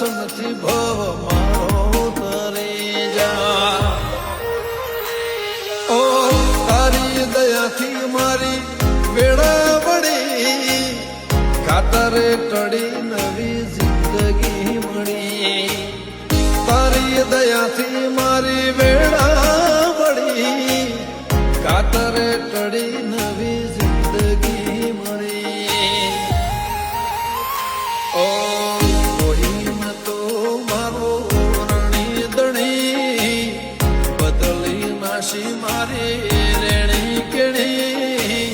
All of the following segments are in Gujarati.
દર્શનથી ભવ મારો તરી જા ઓ તારી દયાથી મારી વેળા વળી ખાતરે ટળી નવી જિંદગી મળી તારી દયાથી મારી વેળા વળી ખાતરે ટળી નવી જિંદગી મળી ઓ કોઈને તો મારો રણી દણી બદલી નાશી મારી રેણી કેણી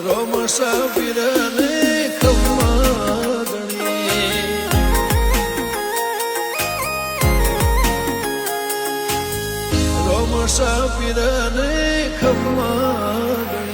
રોમસા પીરને ખમ્મા ગણી રોમસા પીરને ખમ્મા ગણી